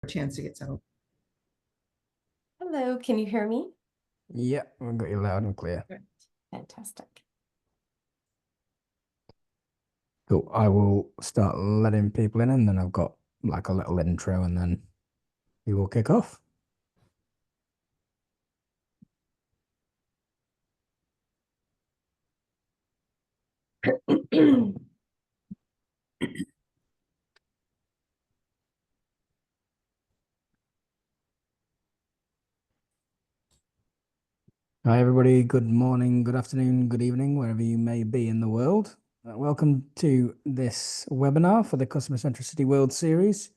chance to get settled. Hello, can you hear me? Yeah, we've got you loud and clear. Fantastic. Cool. I will start letting people in, and then I've got like a little intro, and then we will kick off. Hi, everybody. Good morning, good afternoon, good evening, wherever you may be in the world. Welcome to this webinar for the Customer Centricity World Series.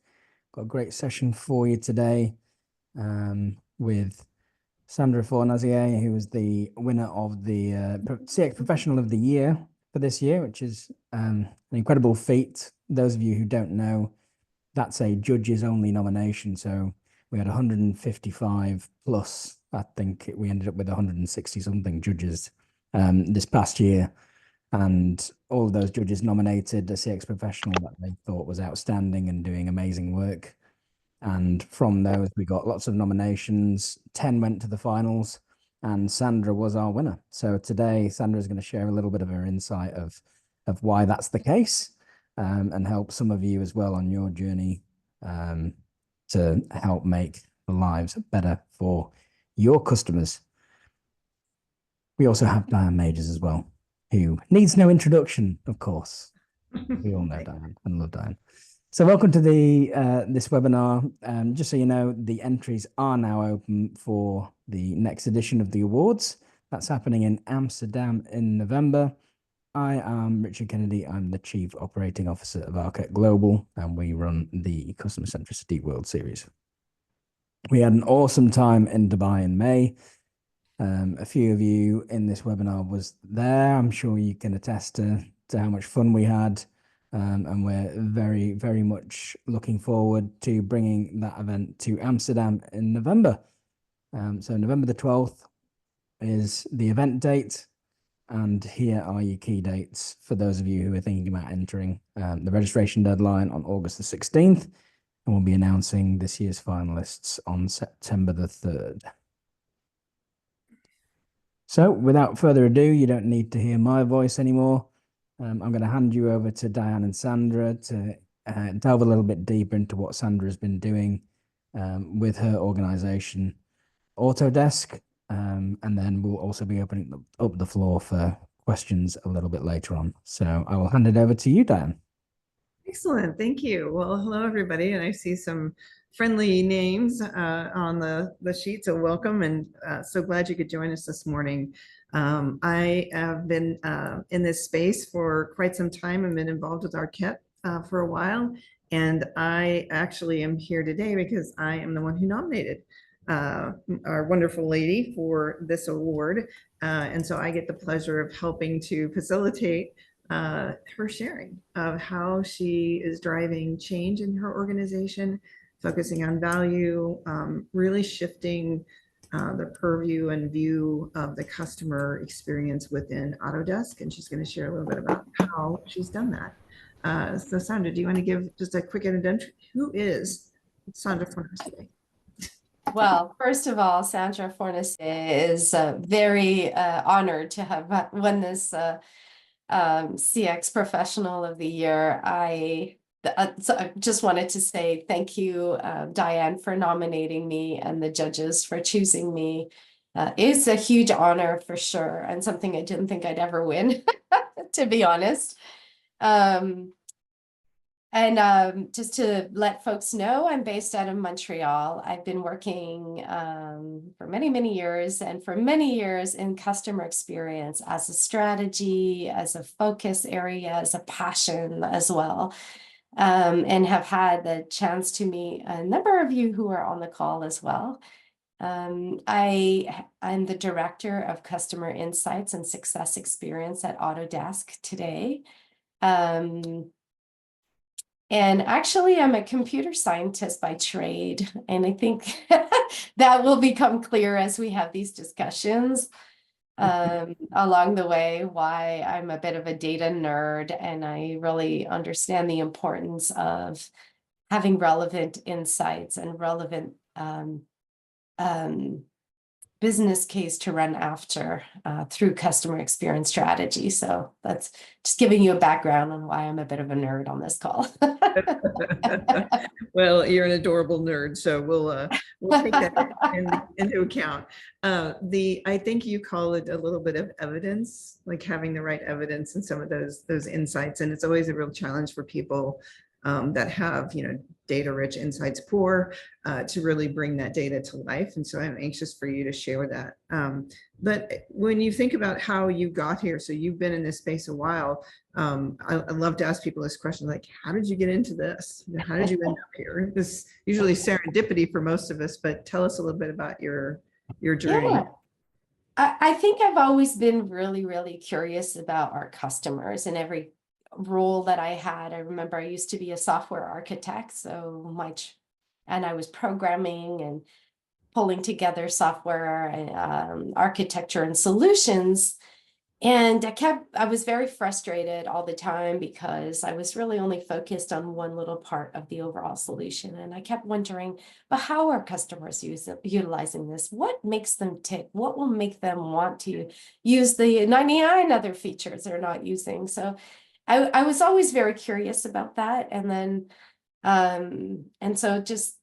Got a great session for you today with Sandra Fornasier, who was the winner of the CX Professional of the Year for this year, which is an incredible feat. Those of you who don't know, that's a judges only nomination. So we had 155 plus, I think we ended up with 160 something judges this past year. And all of those judges nominated a CX professional that they thought was outstanding and doing amazing work. And from those, we got lots of nominations. 10 went to the finals, and Sandra was our winner. So today, Sandra is going to share a little bit of her insight of why that's the case, and help some of you as well on your journey to help make the lives better for your customers. We also have Diane Magers as well, who needs no introduction, of course. We all know Diane and love Diane. So welcome to the this webinar. Just so you know, the entries are now open for the next edition of the awards. That's happening in Amsterdam in November. I am Richard Kennedy. I'm the Chief Operating Officer of Architect Global, and we run the Customer Centricity World Series. We had an awesome time in Dubai in May. A few of you in this webinar was there. I'm sure you can attest to how much fun we had. And we're very, very much looking forward to bringing that event to Amsterdam in November. So November the 12th is the event date. And here are your key dates for those of you who are thinking about entering. The registration deadline on August the 16th. And we'll be announcing this year's finalists on September the 3rd. So without further ado, you don't need to hear my voice anymore. I'm going to hand you over to Diane and Sandra to delve a little bit deeper into what Sandra has been doing with her organization, Autodesk, and then we'll also be opening up the floor for questions a little bit later on. So I will hand it over to you, Diane. Excellent. Thank you. Well, hello, everybody. And I see some friendly names on the sheet. So welcome, and so glad you could join us this morning. I have been in this space for quite some time and been involved with Arquette for a while. And I actually am here today because I am the one who nominated our wonderful lady for this award. And so I get the pleasure of helping to facilitate her sharing of how she is driving change in her organization, focusing on value, really shifting the purview and view of the customer experience within Autodesk. And she's going to share a little bit about how she's done that. So Sandra, do you want to give just a quick introduction? Who is Sandra Fornasier? Well, first of all, Sandra Fornasier is very honored to have won this CX Professional of the Year. So I just wanted to say thank you, Diane, for nominating me and the judges for choosing me. It's a huge honor for sure, and something I didn't think I'd ever win, to be honest. Just to let folks know, I'm based out of Montreal. I've been working for many, many years, and for many years in customer experience as a strategy, as a focus area, as a passion as well, and have had the chance to meet a number of you who are on the call as well. I'm the Director of Customer Insights and Success Experience at Autodesk today. And actually, I'm a computer scientist by trade, and I think that will become clear as we have these discussions along the way, why I'm a bit of a data nerd, and I really understand the importance of having relevant insights and relevant business case to run after through customer experience strategy. So that's just giving you a background on why I'm a bit of a nerd on this call. Well, you're an adorable nerd, so we'll take that into account. I think you call it a little bit of evidence, like having the right evidence and some of those insights, and it's always a real challenge for people that have, data rich, insights poor, to really bring that data to life. And so I'm anxious for you to share that. But when you think about how you got here, so you've been in this space a while, I love to ask people this question, like, how did you get into this? How did you end up here? This usually serendipity for most of us, but tell us a little bit about your journey. Yeah. I think I've always been really, really curious about our customers in every role that I had. I remember I used to be a software architect, and I was programming and pulling together software and architecture and solutions. And I was very frustrated all the time because I was really only focused on one little part of the overall solution. And I kept wondering, but how are customers utilizing this? What makes them tick? What will make them want to use the 99 other features they're not using? So I was always very curious about that. And then, and so just,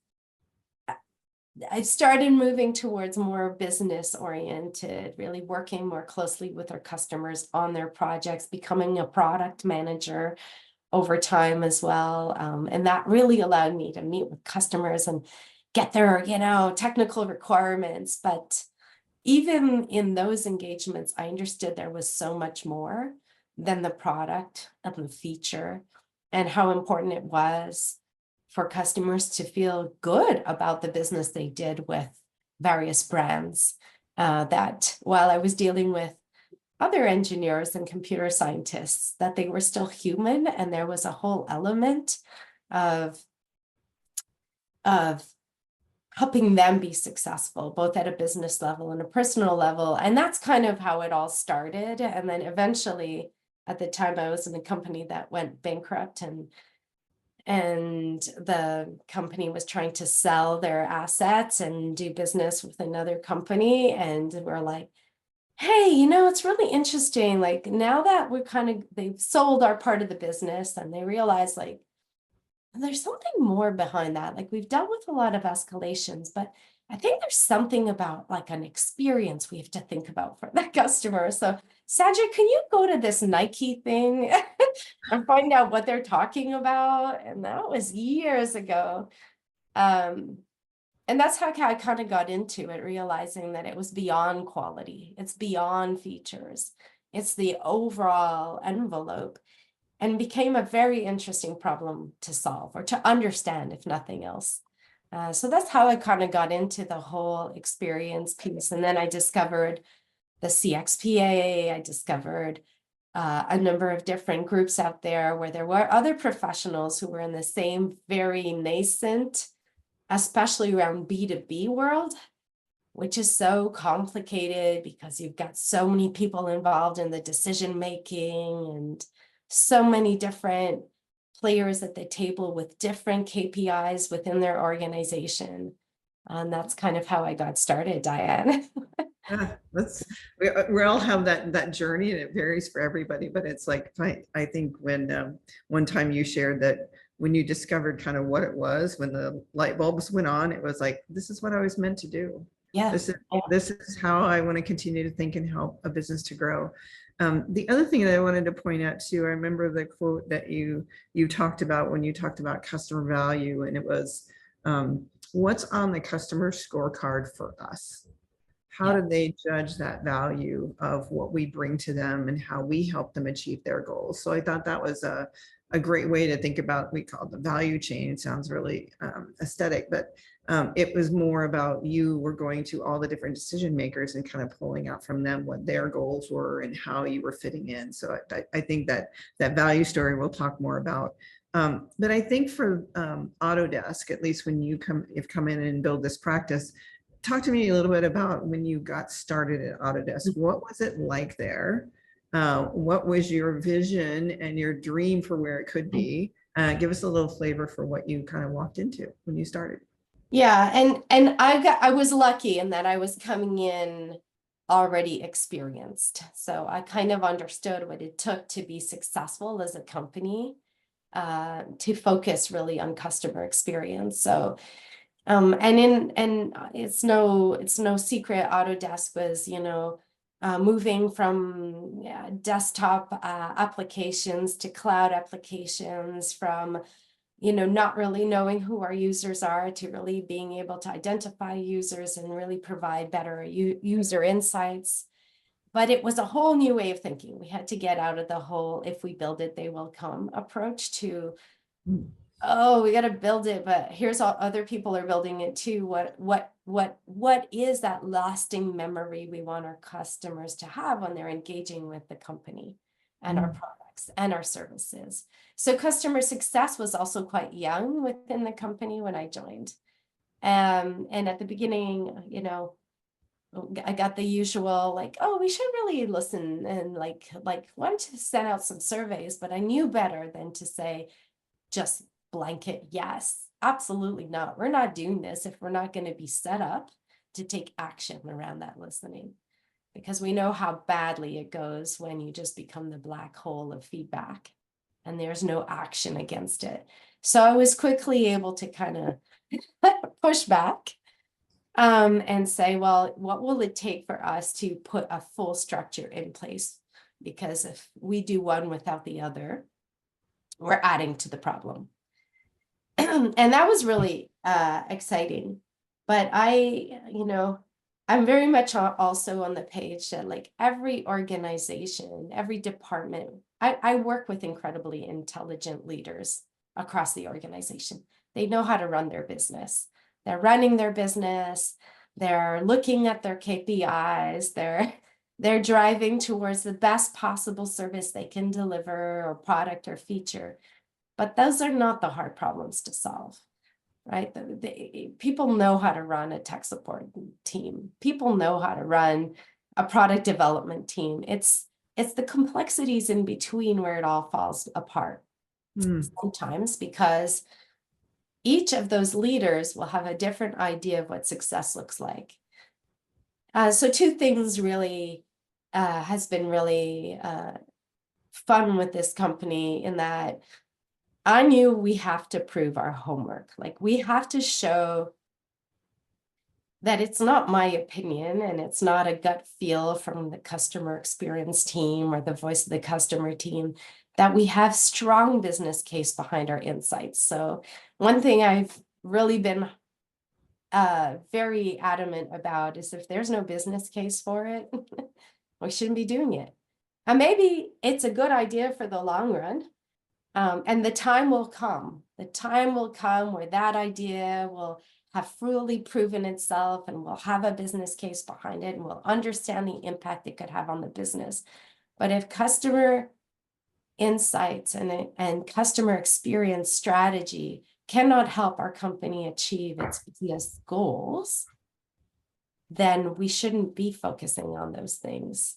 I started moving towards more business oriented, really working more closely with our customers on their projects, becoming a product manager over time as well. And that really allowed me to meet with customers and get their, technical requirements. But even in those engagements, I understood there was so much more than the product and the feature, and how important it was for customers to feel good about the business they did with various brands. That while I was dealing with other engineers and computer scientists, that they were still human, and there was a whole element of helping them be successful, both at a business level and a personal level. And that's kind of how it all started. And then eventually, at the time, I was in a company that went bankrupt, and the company was trying to sell their assets and do business with another company. And we're like, hey, it's really interesting. Like, now that they've sold our part of the business, and they realize, like, there's something more behind that. Like, we've dealt with a lot of escalations, but I think there's something about, like, an experience we have to think about for that customer. So, Sandra, can you go to this Nike thing and find out what they're talking about? And that was years ago. And that's how I kind of got into it, realizing that it was beyond quality. It's beyond features. It's the overall envelope, and became a very interesting problem to solve, or to understand, if nothing else. So that's how I kind of got into the whole experience piece. And then I discovered the CXPA. I discovered a number of different groups out there where there were other professionals who were in the same very nascent, especially around B2B world, which is so complicated because you've got so many people involved in the decision making, and so many different players at the table with different KPIs within their organization. And that's kind of how I got started, Diane. Yeah, we all have that journey, and it varies for everybody. But it's like, I think when one time you shared that when you discovered kind of what it was, when the light bulbs went on, it was like, this is what I was meant to do. Yeah. This is how I want to continue to think and help a business to grow. The other thing that I wanted to point out too, I remember the quote that you talked about when you talked about customer value, and it was, what's on the customer scorecard for us? How do they judge that value of what we bring to them and how we help them achieve their goals? So I thought that was a great way to think about, we call it the value chain. It sounds really aesthetic, but it was more about, you were going to all the different decision makers and kind of pulling out from them what their goals were and how you were fitting in. So I think that value story we'll talk more about. But I think for Autodesk, at least when you've come in and build this practice, talk to me a little bit about when you got started at Autodesk. What was it like there? What was your vision and your dream for where it could be? Give us a little flavor for what you kind of walked into when you started. Yeah, and I was lucky in that I was coming in already experienced. So I kind of understood what it took to be successful as a company, to focus really on customer experience. So and it's no secret, Autodesk was, moving from desktop applications to cloud applications, from not really knowing who our users are to really being able to identify users and really provide better user insights. But it was a whole new way of thinking. We had to get out of the whole "if we build it, they will come" approach to, oh, we got to build it, but here's all other people are building it too. What is that lasting memory we want our customers to have when they're engaging with the company and our products and our services? So customer success was also quite young within the company when I joined. And at the beginning, I got the usual like, oh, we should really listen and like wanted to send out some surveys, but I knew better than to say just blanket yes. Absolutely not. We're not doing this if we're not going to be set up to take action around that listening, because we know how badly it goes when you just become the black hole of feedback and there's no action against it. So I was quickly able to kind of push back and say, well, what will it take for us to put a full structure in place? Because if we do one without the other, we're adding to the problem. And that was really exciting. But I'm very much also on the page that like every organization, every department, I work with incredibly intelligent leaders across the organization. They know how to run their business. They're running their business. They're looking at their KPIs. They're driving towards the best possible service they can deliver, or product or feature. But those are not the hard problems to solve, right? People know how to run a tech support team. People know how to run a product development team. It's the complexities in between where it all falls apart sometimes, because each of those leaders will have a different idea of what success looks like. So two things really has been really fun with this company, in that I knew we have to prove our homework. Like, we have to show that it's not my opinion and it's not a gut feel from the customer experience team or the voice of the customer team, that we have strong business case behind our insights. So one thing I've really been very adamant about is, if there's no business case for it, we shouldn't be doing it. And maybe it's a good idea for the long run. And the time will come. The time will come where that idea will have fully proven itself, and we'll have a business case behind it, and we'll understand the impact it could have on the business. But if customer insights and customer experience strategy cannot help our company achieve its business goals, then we shouldn't be focusing on those things.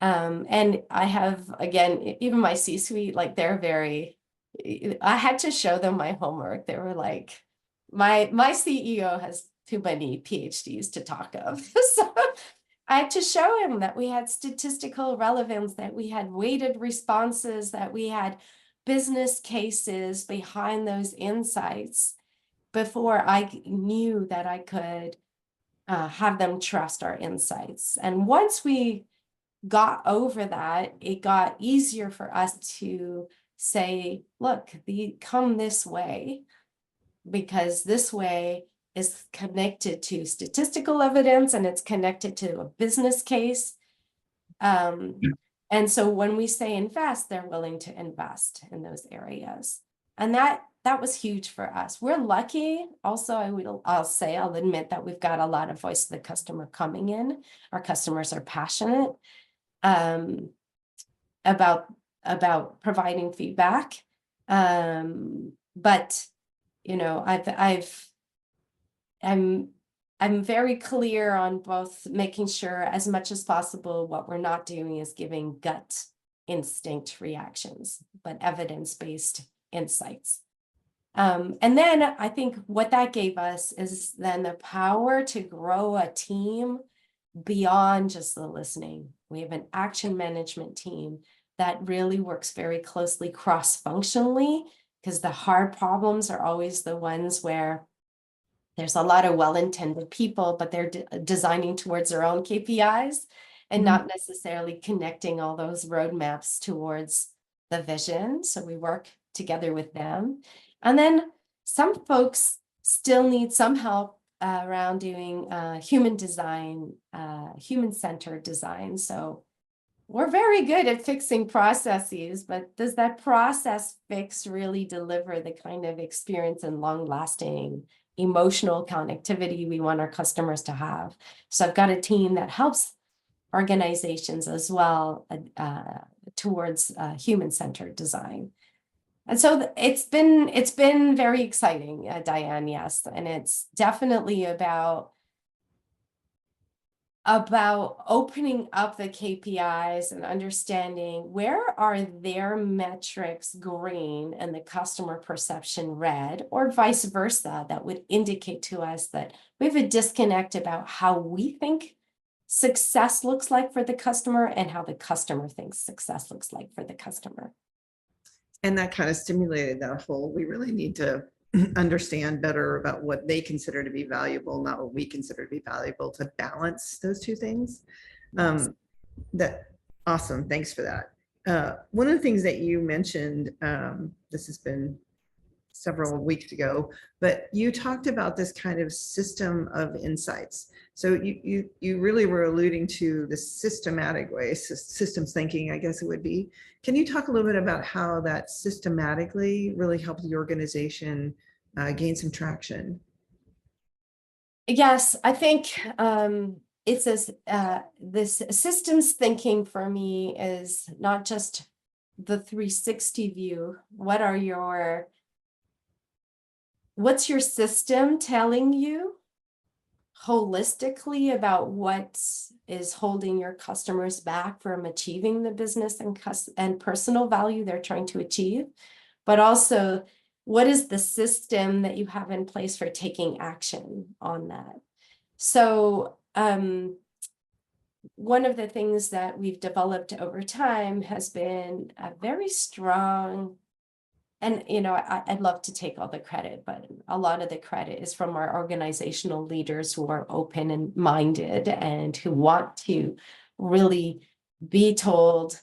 And I have, again, even my C-suite, like I had to show them my homework. They were like, my CEO has too many PhDs to talk of. So I had to show him that we had statistical relevance, that we had weighted responses, that we had business cases behind those insights, before I knew that I could have them trust our insights. And once we got over that, it got easier for us to say, look, come this way, because this way is connected to statistical evidence and it's connected to a business case. And so when we say invest, they're willing to invest in those areas. And that was huge for us. We're lucky. Also, I'll admit that we've got a lot of voice of the customer coming in. Our customers are passionate about providing feedback. But I'm very clear on both making sure, as much as possible, what we're not doing is giving gut instinct reactions, but evidence-based insights. And then I think what that gave us is then the power to grow a team beyond just the listening. We have an action management team that really works very closely cross-functionally, because the hard problems are always the ones where there's a lot of well-intended people, but they're designing towards their own KPIs and not necessarily connecting all those roadmaps towards the vision. So we work together with them. And then some folks still need some help around doing human design, human-centered design. So we're very good at fixing processes, but does that process fix really deliver the kind of experience and long-lasting emotional connectivity we want our customers to have? So I've got a team that helps organizations as well towards human-centered design. And so it's been very exciting, Diane, yes. And it's definitely about opening up the KPIs and understanding where are their metrics green and the customer perception red, or vice versa, that would indicate to us that we have a disconnect about how we think success looks like for the customer and how the customer thinks success looks like for the customer. And that kind of stimulated that whole, we really need to understand better about what they consider to be valuable, not what we consider to be valuable, to balance those two things. Yes. That awesome. Thanks for that. One of the things that you mentioned, this has been several weeks ago, but you talked about this kind of system of insights. So you really were alluding to the systematic way, systems thinking, I guess it would be. Can you talk a little bit about how that systematically really helps the organization gain some traction? Yes, I think it's this systems thinking for me is not just the 360 view. What's your system telling you holistically about what is holding your customers back from achieving the business and personal value they're trying to achieve, but also what is the system that you have in place for taking action on that? So one of the things that we've developed over time has been a very strong, and I'd love to take all the credit, but a lot of the credit is from our organizational leaders who are open and minded and who want to really be told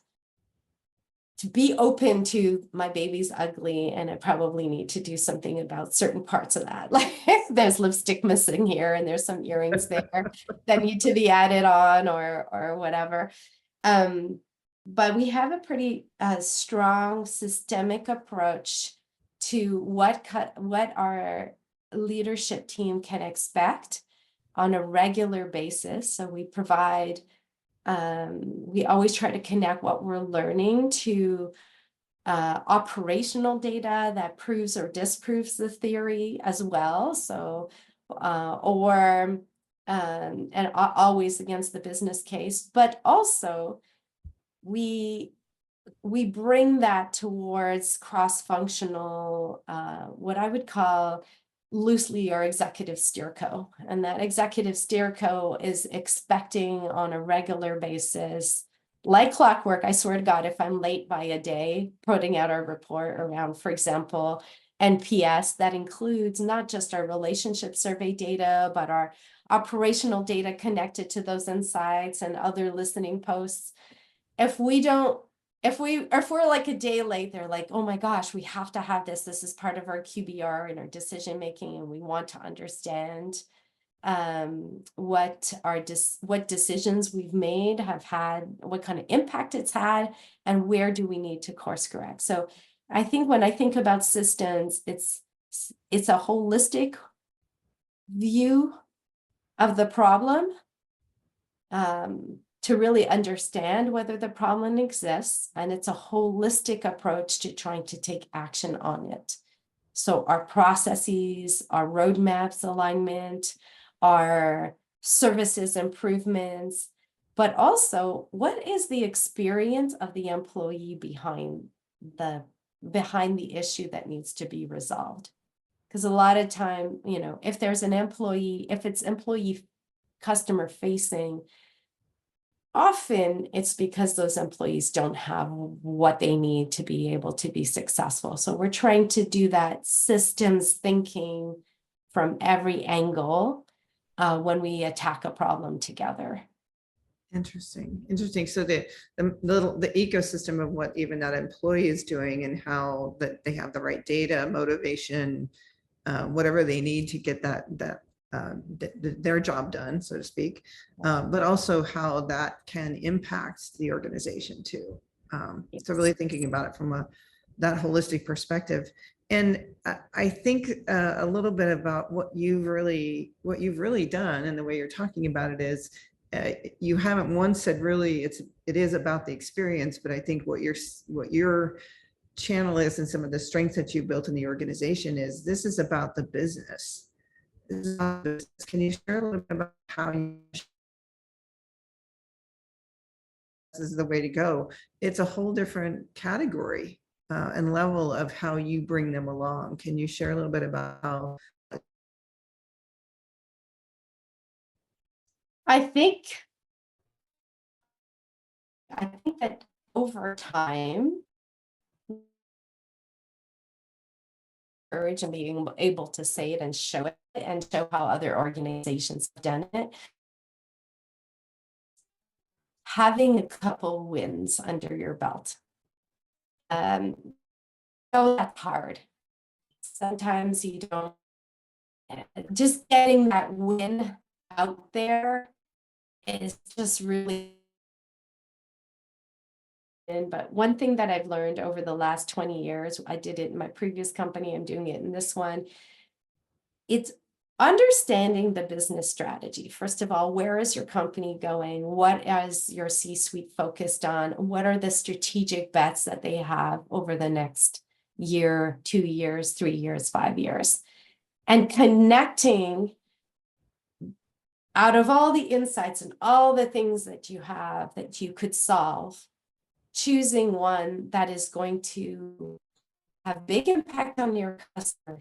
to be open to my baby's ugly and I probably need to do something about certain parts of that. Like there's lipstick missing here and there's some earrings there that need to be added on or whatever. But we have a pretty strong systemic approach to what our leadership team can expect on a regular basis. So we provide, we always try to connect what we're learning to operational data that proves or disproves the theory as well. So, and always against the business case, but also we bring that towards cross-functional, what I would call loosely our executive steerco. And that executive steerco is expecting on a regular basis, like clockwork, I swear to God, if I'm late by a day, putting out our report around, for example, NPS, that includes not just our relationship survey data, but our operational data connected to those insights and other listening posts. If we're like a day late, they're like, oh my gosh, we have to have this. This is part of our QBR and our decision making, and we want to understand what decisions we've made have had, what kind of impact it's had, and where do we need to course correct. So I think when I think about systems, it's a holistic view of the problem. To really understand whether the problem exists, and it's a holistic approach to trying to take action on it. So our processes, our roadmaps alignment, our services improvements, but also what is the experience of the employee behind the behind the issue that needs to be resolved. Because a lot of time, if there's an employee, if it's employee customer facing, often it's because those employees don't have what they need to be able to be successful. So we're trying to do that systems thinking from every angle when we attack a problem together. Interesting. So the ecosystem of what even that employee is doing and how that they have the right data, motivation, whatever they need to get their job done, so to speak, but also how that can impact the organization too. So really thinking about it from that holistic perspective. And I think a little bit about what you've really done, and the way you're talking about it is, you haven't once said really it is about the experience, but I think what your channel is, and some of the strengths that you built in the organization is, this is about the business. Can you share a little bit about how this is the way to go? It's a whole different category and level of how you bring them along. Can you share a little bit about how? I think that over time, courage and being able to say it and show how other organizations have done it. Having a couple wins under your belt. Oh, that's hard. Sometimes you don't, just getting that win out there is just really. But one thing that I've learned over the last 20 years, I did it in my previous company, I'm doing it in this one, it's understanding the business strategy. First of all, where is your company going? What is your C-suite focused on? What are the strategic bets that they have over the next year, 2 years, 3 years, 5 years? And connecting out of all the insights and all the things that you have that you could solve, choosing one that is going to have big impact on your customer,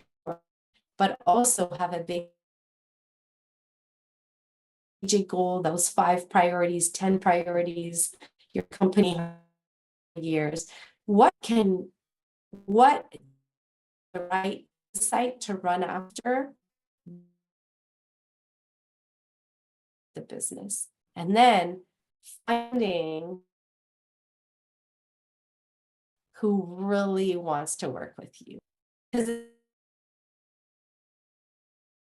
but also have a big goal, those 5 priorities, 10 priorities, your company years. What the right site to run after the business, and then finding who really wants to work with you, because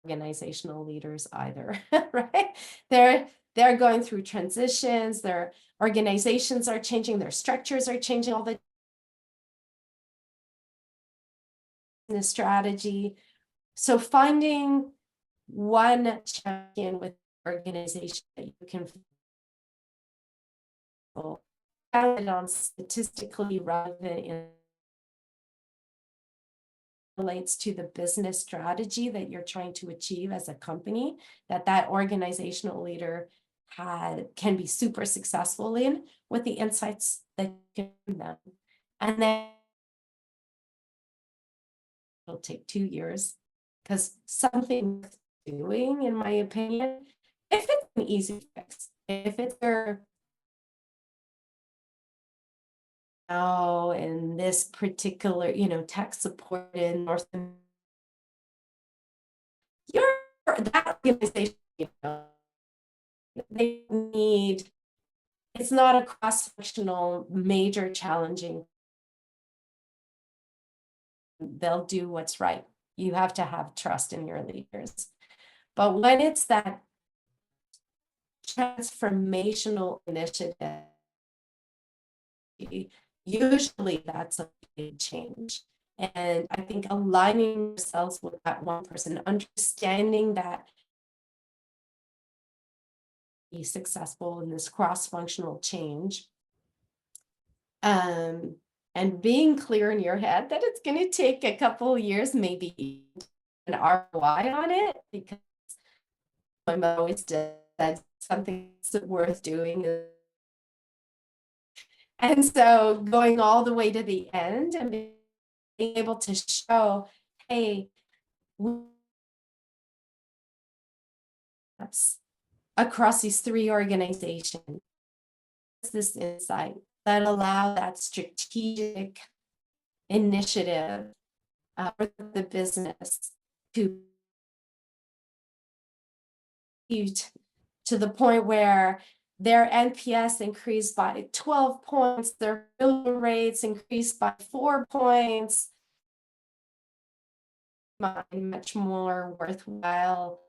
organizational leaders either, right? They're going through transitions, their organizations are changing, their structures are changing, all the strategy. So finding one champion with organization that you can found on statistically relevant relates to the business strategy that you're trying to achieve as a company, that organizational leader can be super successful in, with the insights that you give them. And then it'll take 2 years, because something worth doing, in my opinion, if it's an easy fix, if it's now in this particular, tech support in North America, that organization, they need, it's not a cross-functional, major challenging. They'll do what's right. You have to have trust in your leaders. But when it's that transformational initiative, usually that's a big change. And I think aligning yourselves with that one person, understanding that be successful in this cross-functional change, and being clear in your head that it's going to take a couple of years, maybe an ROI on it, because my mom always said something that's worth doing. And so going all the way to the end and being able to show, hey, across these three organizations, this insight that allow that strategic initiative for the business to the point where their NPS increased by 12 points, their fill rates increased by 4 points, much more worthwhile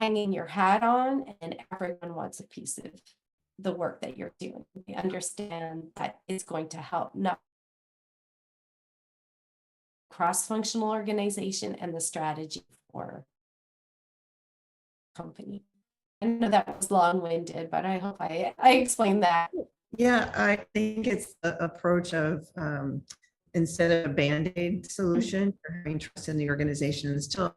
hanging your hat on, and everyone wants a piece of the work that you're doing. They understand that it's going to help not cross-functional organization and the strategy for company. I know that was long-winded, but I hope I explained that. Yeah, I think it's the approach of instead of a Band-Aid solution, you're having trust in the organization and still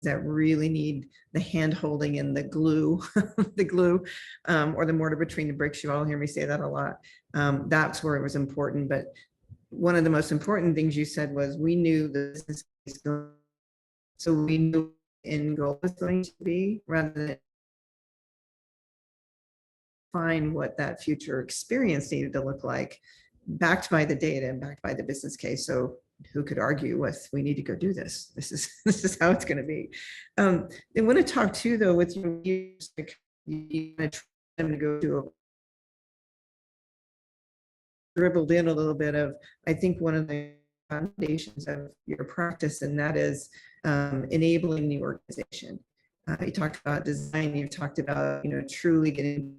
that really need the hand holding and the glue, the glue, or the mortar between the bricks. You all hear me say that a lot. That's where it was important. But one of the most important things you said was we knew the business case going, so we knew end goal was going to be, rather than find what that future experience needed to look like, backed by the data and backed by the business case. So who could argue with, we need to go do this. This is how it's going to be. I want to talk too, though, with your users, like, you want to try them to go do a dribbled in a little bit of, I think one of the foundations of your practice, and that is enabling the organization. You talked about design, you talked about, truly getting,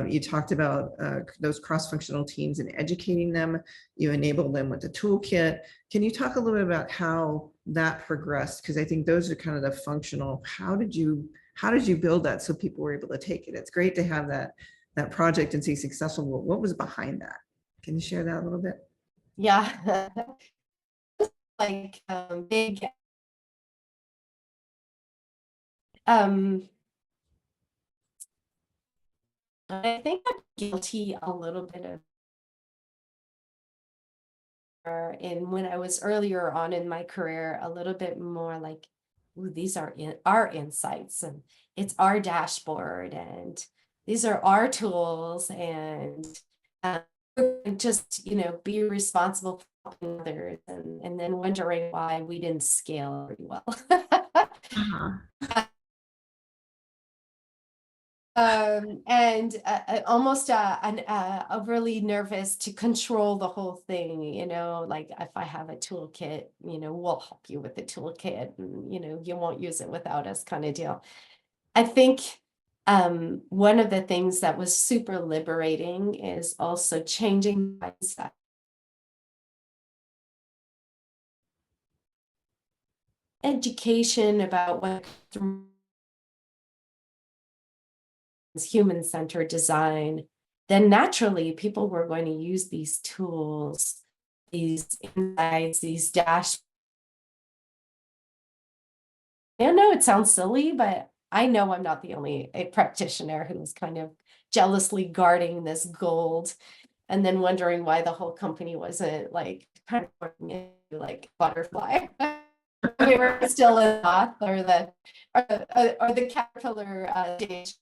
you talked about those cross-functional teams and educating them. You enabled them with the toolkit. Can you talk a little bit about how that progressed? Because I think those are kind of the functional. How did you build that so people were able to take it? It's great to have that project and see successful. What was behind that? Can you share that a little bit? Yeah, like big. I think I'm guilty a little bit of in when I was earlier on in my career, a little bit more like, ooh, these are our insights, and it's our dashboard, and these are our tools, and just be responsible for helping others, and then wondering why we didn't scale very well. And almost overly nervous to control the whole thing, like if I have a toolkit, we'll help you with the toolkit, and you won't use it without us, kind of deal. I think one of the things that was super liberating is also changing mindset. Education about what human-centered design, then naturally people were going to use these tools, these insights, these dashboards. I know it sounds silly, but I know I'm not the only practitioner who's kind of jealously guarding this gold and then wondering why the whole company wasn't like kind of like butterfly. We were still in moth or the caterpillar stage.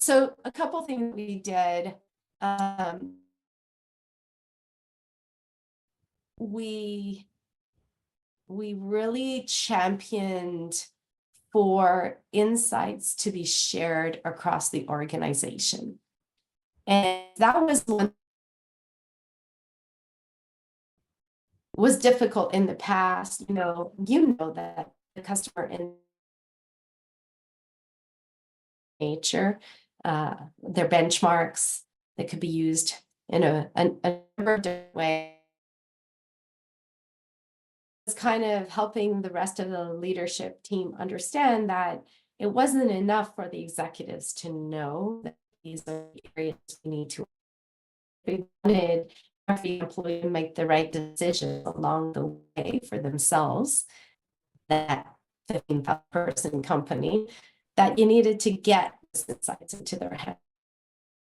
So a couple things we did. We really championed for insights to be shared across the organization. And that was difficult in the past. You know that the customer in nature, their benchmarks that could be used in a number of different ways. It's kind of helping the rest of the leadership team understand that it wasn't enough for the executives to know that these are the areas we need to. We wanted every employee to make the right decisions along the way for themselves, that 15,000-person company, that you needed to get those insights into their head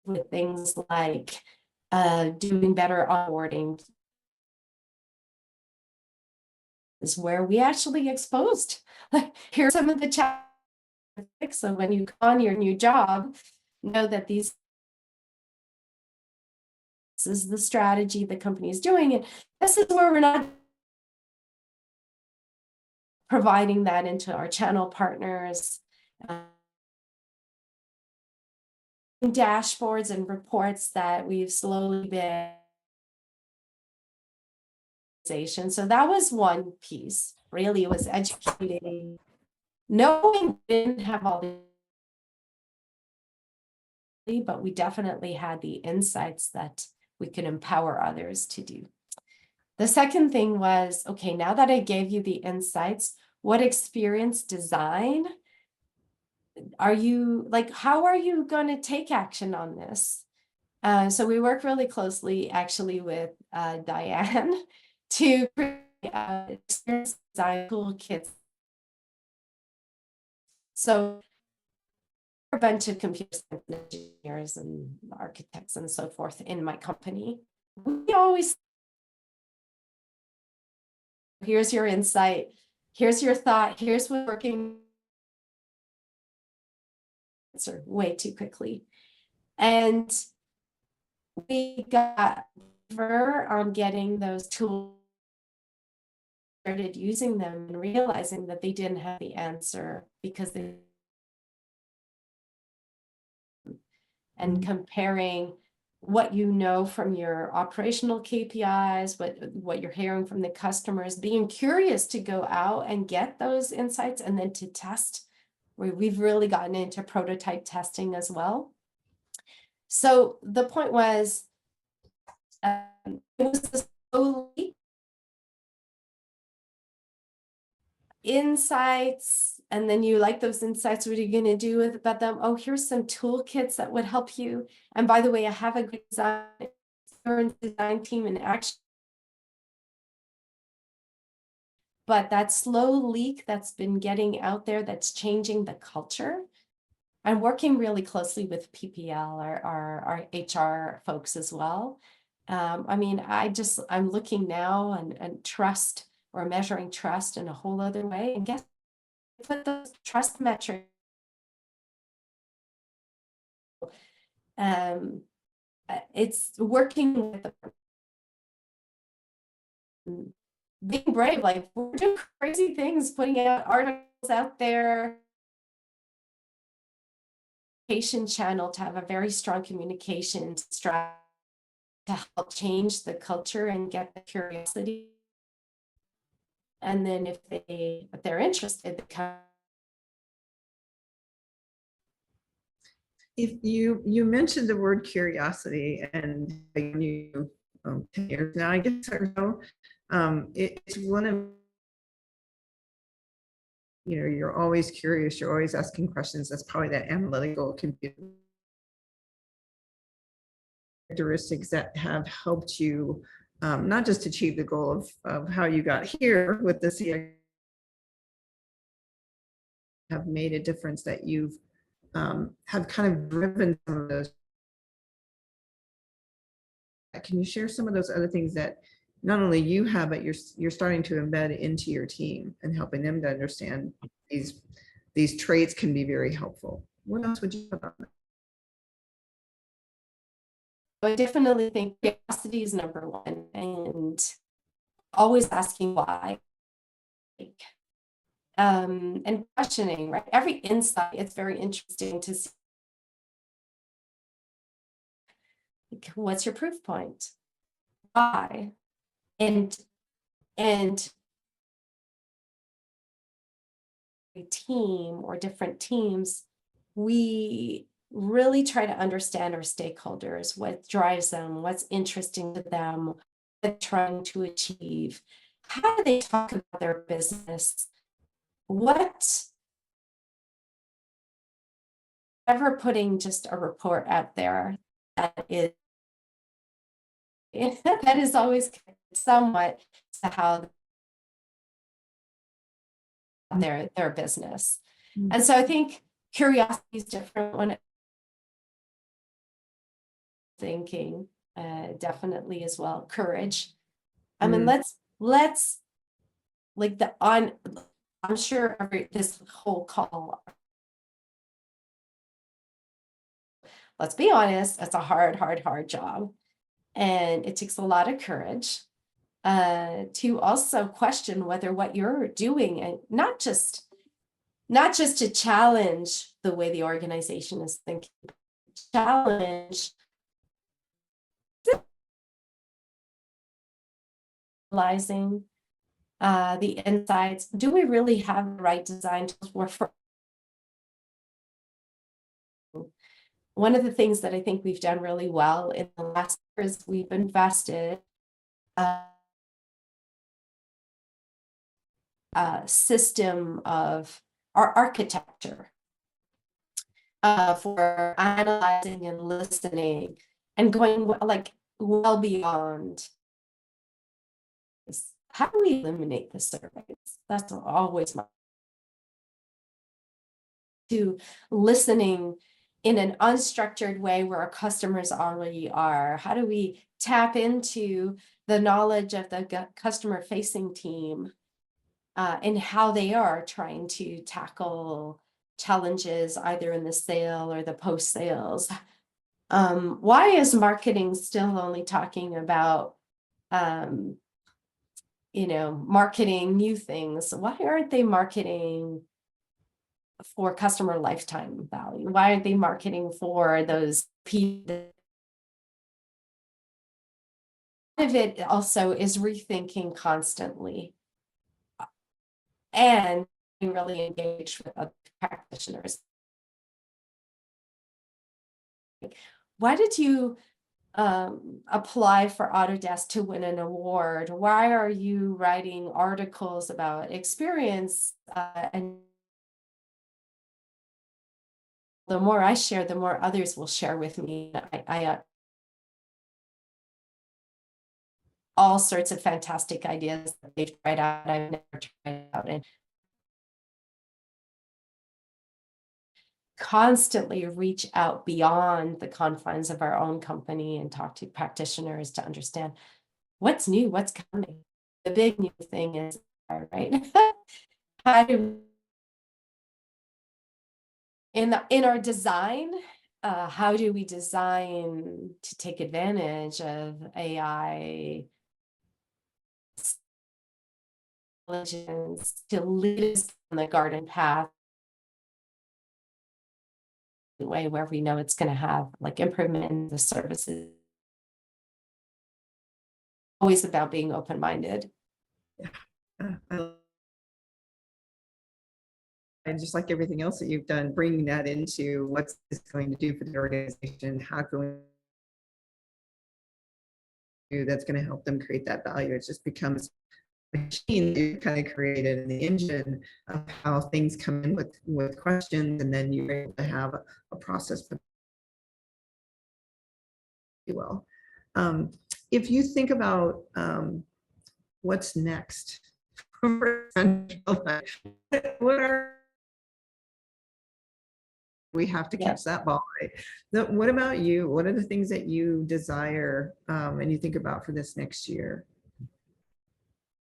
with things like doing better onboarding is where we actually exposed, like, here's some of the challenges. So when you go on your new job, know that this is the strategy the company is doing, and this is where we're not providing that into our channel partners. Dashboards and reports that we've slowly been. So that was one piece. Really, it was educating, knowing we didn't have all the, but we definitely had the insights that we could empower others to do. The second thing was, okay, now that I gave you the insights, what experience design are you, like, how are you going to take action on this? So we work really closely actually with Diane to create experience design toolkits. So a bunch of computer science engineers and architects and so forth in my company. We always, here's your insight, here's your thought, here's what's working. Answer way too quickly. And we got on getting those tools, started using them and realizing that they didn't have the answer because they, and comparing what you know from your operational KPIs, what you're hearing from the customers, being curious to go out and get those insights and then to test. We've really gotten into prototype testing as well. So the point was, it was slowly insights, and then you like those insights, what are you going to do about them? Oh, here's some toolkits that would help you. And by the way, I have a good design team in action. But that slow leak that's been getting out there, that's changing the culture. I'm working really closely with PPL, our HR folks as well. I mean, I'm looking now and trust, or measuring trust in a whole other way. And guess, put those trust metrics. It's working with being brave, like we're doing crazy things, putting out articles out there. Channel to have a very strong communication strategy to help change the culture and get the curiosity. And then if they're interested, they come. If you mentioned the word curiosity, and you 10 years now, I guess, or so, it's one of, you're always curious, you're always asking questions. That's probably that analytical computer characteristics that have helped you not just achieve the goal of how you got here with the CI, have made a difference, that you've have kind of driven some of those. Can you share some of those other things that not only you have, but you're starting to embed into your team and helping them to understand these traits can be very helpful? What else would you put on that? I definitely think curiosity is number one, and always asking why. And questioning, right? Every insight, it's very interesting to see, what's your proof point? Why? And a team or different teams, we really try to understand our stakeholders, what drives them, what's interesting to them, what they're trying to achieve, how do they talk about their business, what, ever putting just a report out there that is that is always somewhat to how their business. And so I think curiosity is different when thinking, definitely as well. Courage. I mean, let's like I'm sure this whole call, let's be honest, it's a hard job. And it takes a lot of courage to also question whether what you're doing, and not just to challenge the way the organization is thinking, challenge realizing the insights. Do we really have the right design tools? One of the things that I think we've done really well in the last years, we've invested system of our architecture for analyzing and listening and going well beyond. How do we eliminate the surveys? That's always my to listening in an unstructured way where our customers already are. How do we tap into the knowledge of the customer facing team and how they are trying to tackle challenges either in the sale or the post sales? Why is marketing still only talking about marketing new things? Why aren't they marketing for customer lifetime value? Why aren't they marketing for those people? Part of it also is rethinking constantly and being really engaged with other practitioners. Why did you apply for Autodesk to win an award? Why are you writing articles about experience? And the more I share, the more others will share with me. I all sorts of fantastic ideas that they've tried out, I've never tried out, and constantly reach out beyond the confines of our own company and talk to practitioners to understand what's new, what's coming. The big new thing is, right? How do in our design, how do we design to take advantage of AI to lead us on the garden path way where we know it's going to have like improvement in the services? Always about being open-minded. And just like everything else that you've done, bringing that into what's this going to do for the organization, how can we do that's going to help them create that value. It just becomes a machine that you kind of created in the engine of how things come in with questions, and then you're able to have a process. Well, if you think about what's next, what are we have to catch that ball right? What about you? What are the things that you desire and you think about for this next year?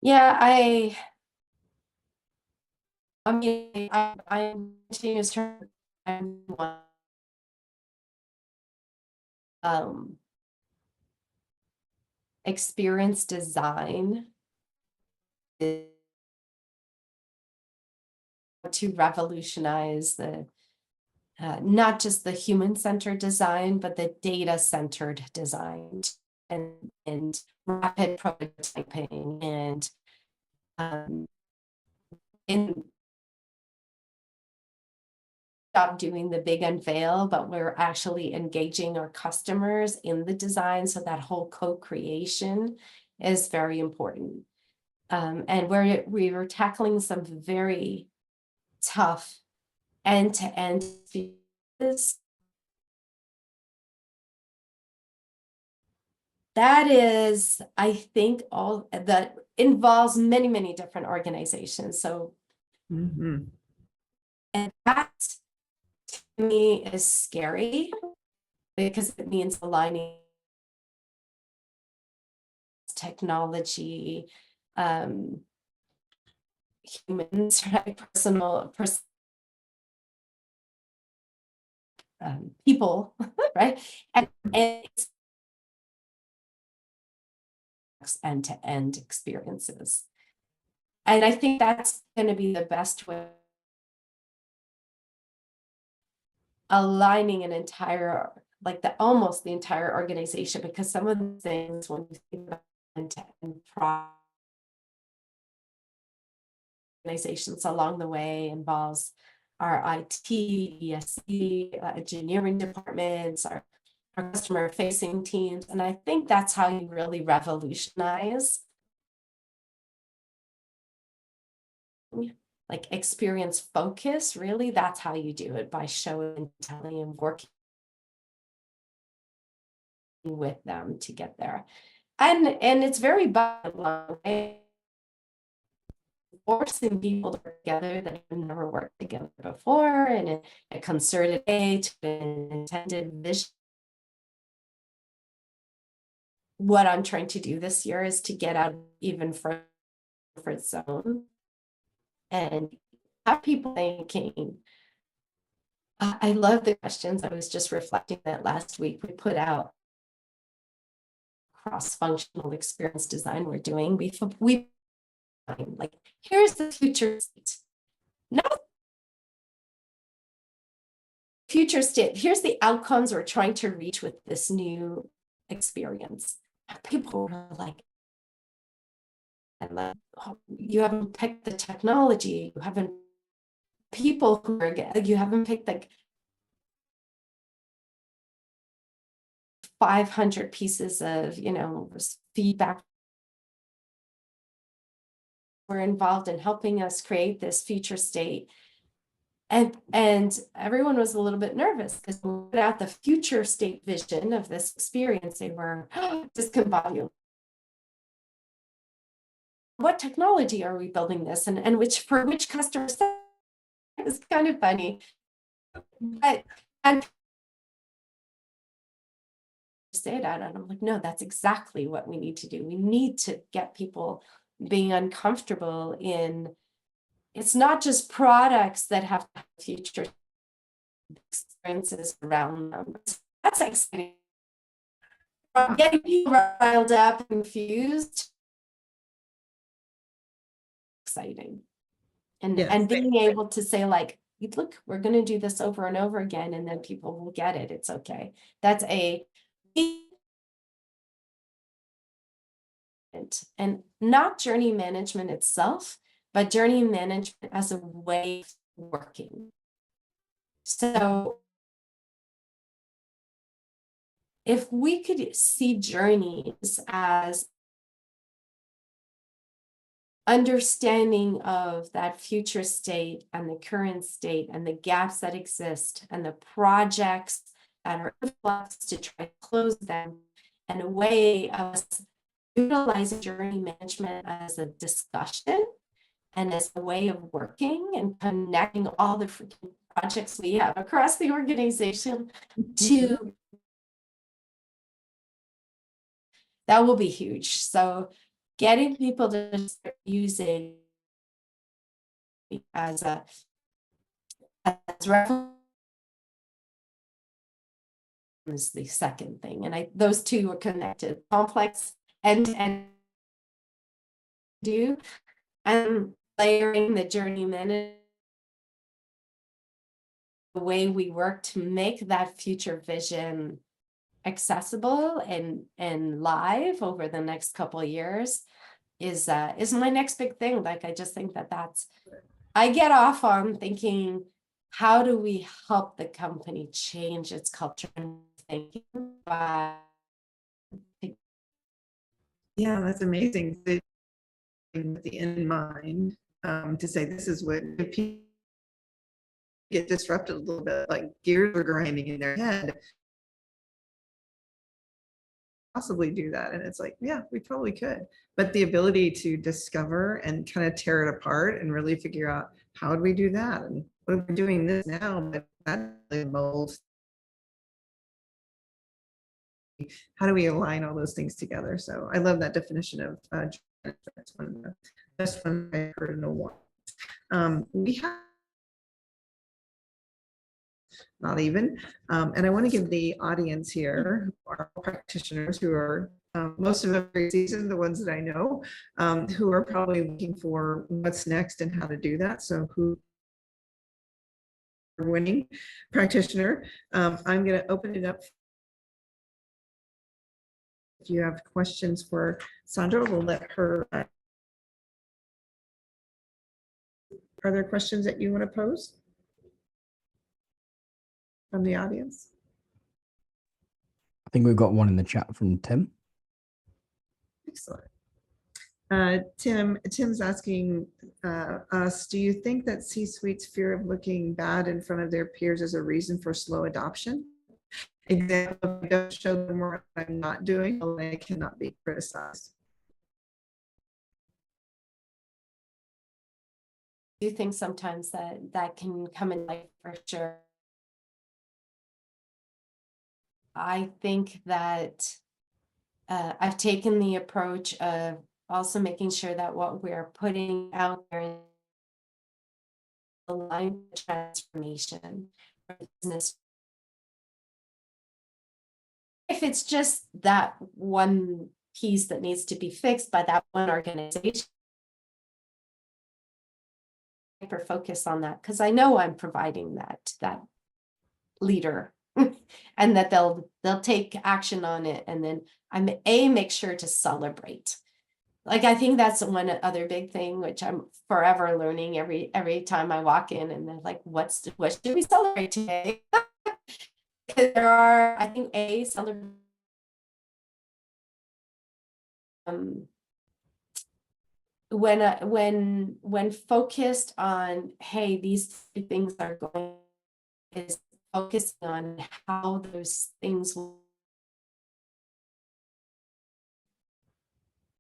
Yeah, I mean, I'm continuous to experience design to revolutionize the not just the human-centered design, but the data-centered design and rapid prototyping and stop doing the big unveil, but we're actually engaging our customers in the design. So that whole co-creation is very important. And we were tackling some very tough end-to-end pieces. That is, I think, all that involves many, many different organizations. So, and that to me is scary because it means aligning technology, humans, right? People, right? And it's end-to-end experiences. And I think that's going to be the best way aligning an entire, like almost the entire organization, because some of the things when you think about end-to-end organizations along the way involves our IT, ESC, engineering departments, our customer facing teams. And I think that's how you really revolutionize like experience focus. Really, that's how you do it, by showing and telling and working with them to get there. And it's very forcing people together that have never worked together before, and a concerted way to an intended vision. What I'm trying to do this year is to get out even further zone and have people thinking. I love the questions. I was just reflecting that last week we put out cross-functional experience design we're doing. We like, here's the future state. No future state. Here's the outcomes we're trying to reach with this new experience. People are like, oh, you haven't picked the technology. You haven't people who are, you haven't picked like 500 pieces of, feedback. Were involved in helping us create this future state. And everyone was a little bit nervous because we put out the future state vision of this experience. They were discombobulated. What technology are we building this, and for which customer set? It's kind of funny, but and say that, and I'm like, no, that's exactly what we need to do. We need to get people being uncomfortable in. It's not just products that have future experiences around them. That's exciting. Getting people riled up and confused. Exciting. And, Yes. and being able to say, like, look, we're going to do this over and over again, and then people will get it. It's okay. That's and not journey management itself, but journey management as a way of working. So if we could see journeys as understanding of that future state and the current state and the gaps that exist and the projects that are in flux to try to close them, and a way of utilizing journey management as a discussion and as a way of working and connecting all the freaking projects we have across the organization to, that will be huge. So getting people to start using as reference is the second thing. And those two are connected, complex and do, and layering the journey management, the way we work to make that future vision accessible and live over the next couple of years is my next big thing. Like, I just think that's, I get off on thinking, how do we help the company change its culture and thinking by. Yeah, that's amazing. With the end in mind, to say this is what, if people get disrupted a little bit, like gears are grinding in their head, possibly do that. And it's like, yeah, we probably could. But the ability to discover and kind of tear it apart and really figure out, how do we do that? And what are we doing this now? But that really molds how do we align all those things together? So I love that definition of that's one of the best one I've heard in a while. We have not even, and I want to give the audience here, our practitioners who are most of them very seasoned, the ones that I know, who are probably looking for what's next and how to do that. So who winning practitioner, I'm going to open it up. If you have questions for Sandra, we'll let her. Are there questions that you want to pose from the audience? I think we've got one in the chat from Tim. Excellent. Tim's asking us, do you think that C-suite's fear of looking bad in front of their peers is a reason for slow adoption? Example, don't show them what I'm not doing, I cannot be criticized. I do think sometimes that can come in light for sure. I think that I've taken the approach of also making sure that what we're putting out there is aligned with transformation for business. If it's just that one piece that needs to be fixed by that one organization, hyper focus on that, because I know I'm providing that leader and that they'll take action on it, and then I'm make sure to celebrate. Like, I think that's one other big thing, which I'm forever learning every time I walk in, and they're like, what should we celebrate today? Because there are, I think, when focused on, hey, these things are going, is focusing on how those things will.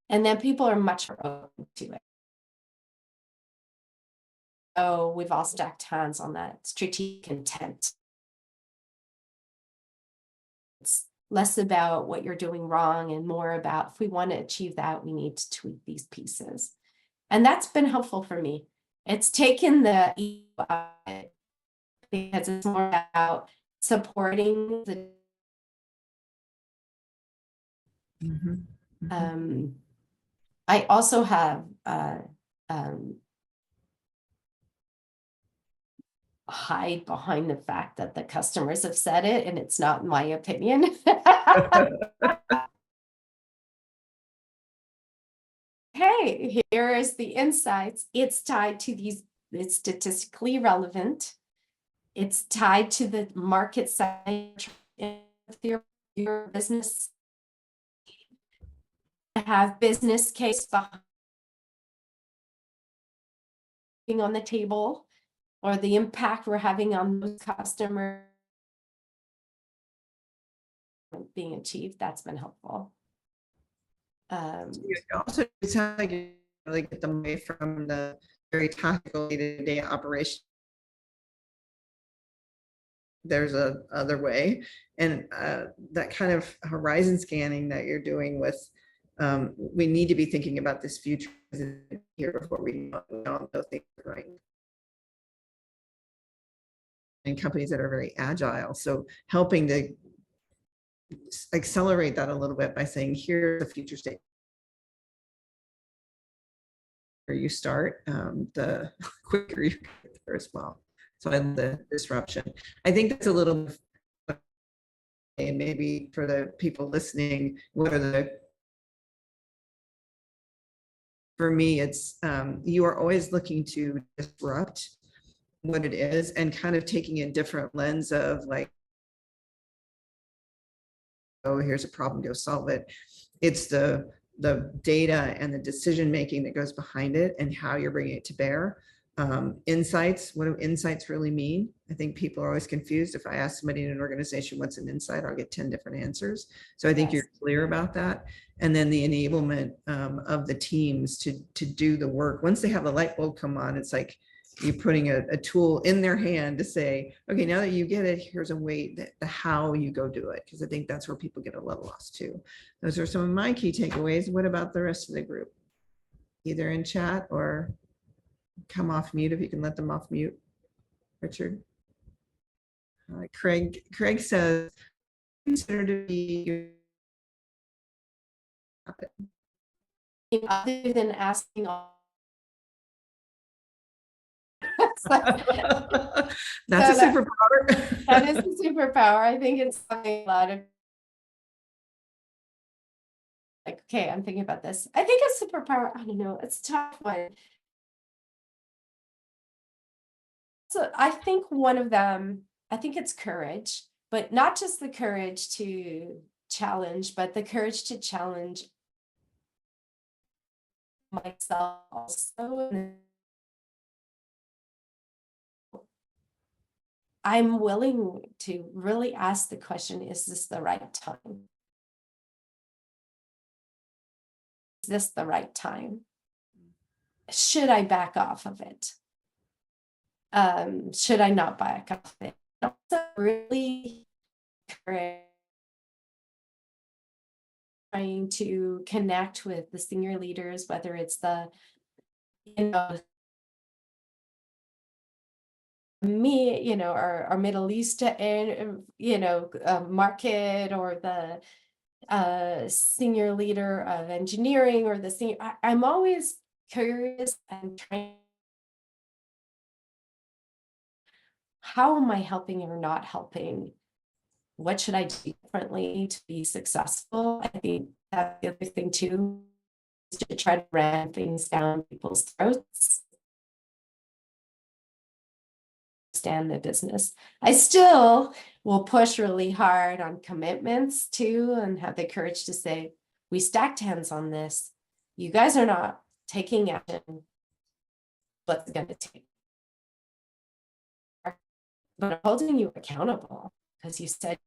And then people are much more open to it. Oh, we've all stacked hands on that strategic intent. It's less about what you're doing wrong and more about, if we want to achieve that, we need to tweak these pieces. And that's been helpful for me. It's taken the because it's more about supporting the I also have hide behind the fact that the customers have said it and it's not my opinion. Hey, here is the insights. It's tied to these, it's statistically relevant. It's tied to the market side of your business. Have business case behind on the table, or the impact we're having on those customers being achieved. That's been helpful. Also, it's how you really get them away from the very tactical day-to-day operation. There's a other way, and that kind of horizon scanning that you're doing with, we need to be thinking about this future here before we know things are right. And companies that are very agile, so helping to accelerate that a little bit by saying, here's the future state. Where you start, the quicker you get there as well. So I love the disruption. I think that's a little, and maybe for the people listening, what are the, for me, it's you are always looking to disrupt what it is and kind of taking a different lens of like, oh, here's a problem, go solve it. It's the data and the decision making that goes behind it and how you're bringing it to bear. Insights, what do insights really mean? I think people are always confused. If I ask somebody in an organization what's an insight, I'll get 10 different answers. So I think you're clear about that. And then the enablement of the teams to do the work. Once they have the light bulb come on, it's like, you putting a tool in their hand to say, okay, now that you get it, here's a way that the how you go do it. Because I think that's where people get a little lost too. Those are some of my key takeaways. What about the rest of the group? Either in chat or come off mute if you can let them off mute. Richard. Craig says, consider to be other than asking all. That's So a superpower. that is a superpower. I think it's something a lot of like, okay, I'm thinking about this. I think a superpower, I don't know, it's a tough one. So I think one of them, I think it's courage, but not just the courage to challenge, but the courage to challenge myself also. I'm willing to really ask the question, is this the right time? Is this the right time? Should I back off of it? Should I not back off of it? Also really trying to connect with the senior leaders, whether it's the, our Middle East, market, or the senior leader of engineering, or the senior. I'm always curious and trying. How am I helping or not helping? What should I do differently to be successful? I think that's the other thing too, is to try to ram things down people's throats. Understand the business. I still will push really hard on commitments too, and have the courage to say, we stacked hands on this. You guys are not taking action. What's it going to take? But I'm holding you accountable because you said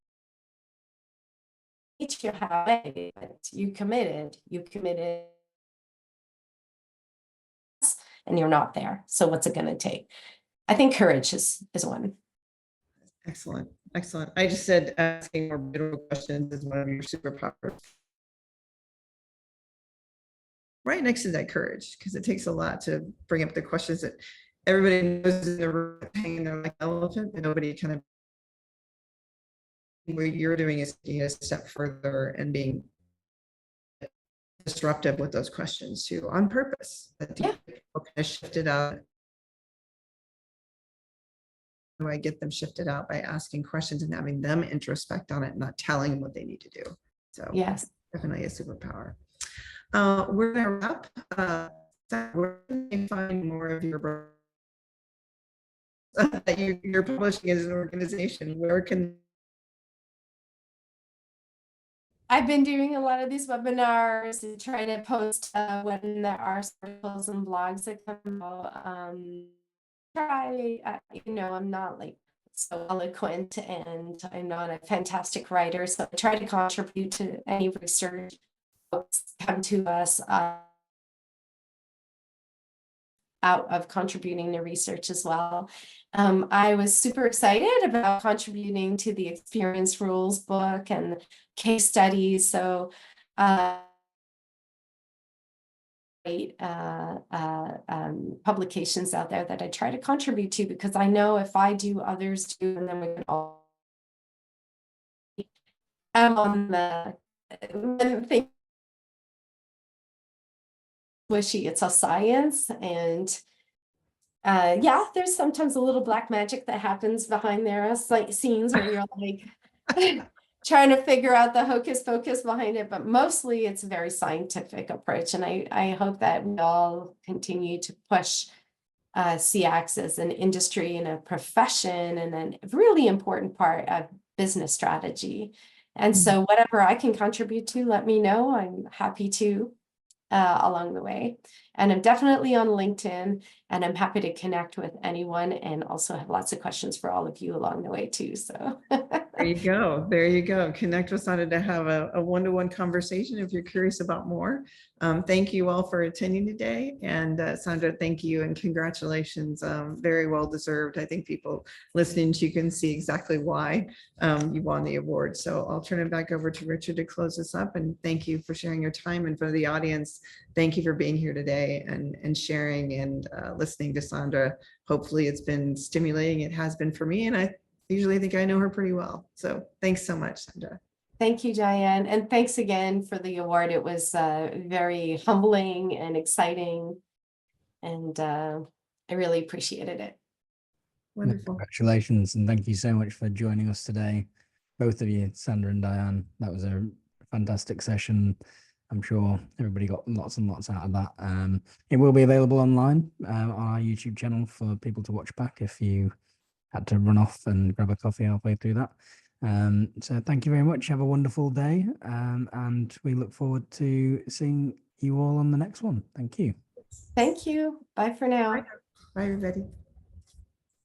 you have it, you committed, and you're not there. So what's it going to take? I think courage is one. Excellent. Excellent. I just said asking more beautiful questions is one of your superpowers. Right next to that courage, because it takes a lot to bring up the questions that everybody knows in the room, hanging there like an elephant, and nobody kind of. What you're doing is taking a step further and being disruptive with those questions too, on purpose. Yeah. People kind of shift it out. Do I get them shifted out by asking questions and having them introspect on it, not telling them what they need to do? So yes, definitely a superpower. We're gonna wrap. Where can you find more of your that you're publishing as an organization? Where can I've been doing a lot of these webinars and trying to post when there are articles and blogs that come out. I'm not like so eloquent, and I'm not a fantastic writer, so I try to contribute to any research folks come to us out of contributing to research as well. I was super excited about contributing to the experience rules book and case studies. So publications out there that I try to contribute to, because I know if I do, others do, and then we can all on the thing squishy. It's a science, and yeah, there's sometimes a little black magic that happens behind there, like scenes where you're like trying to figure out the hocus pocus behind it, but mostly it's a very scientific approach. And I hope that we all continue to push CX as an industry and a profession and a really important part of business strategy. And so whatever I can contribute to, let me know. I'm happy to along the way. And I'm definitely on LinkedIn, and I'm happy to connect with anyone, and also have lots of questions for all of you along the way too. So There you go. There you go. Connect with Sandra to have a one-to-one conversation if you're curious about more. Thank you all for attending today. And Sandra, thank you and congratulations. Very well deserved. I think people listening to you can see exactly why you won the award. So I'll turn it back over to Richard to close this up. And thank you for sharing your time. And for the audience, thank you for being here today and sharing and listening to Sandra. Hopefully it's been stimulating. It has been for me. And I usually think I know her pretty well. So thanks so much, Sandra. Thank you, Diane. And thanks again for the award. It was very humbling and exciting. And I really appreciated it. Wonderful. Congratulations. And thank you so much for joining us today. Both of you, Sandra and Diane. That was a fantastic session. I'm sure everybody got lots and lots out of that. It will be available online on our YouTube channel for people to watch back if you had to run off and grab a coffee halfway through that. So thank you very much. Have a wonderful day. And we look forward to seeing you all on the next one. Thank you. Thank you. Bye for now. Bye, everybody.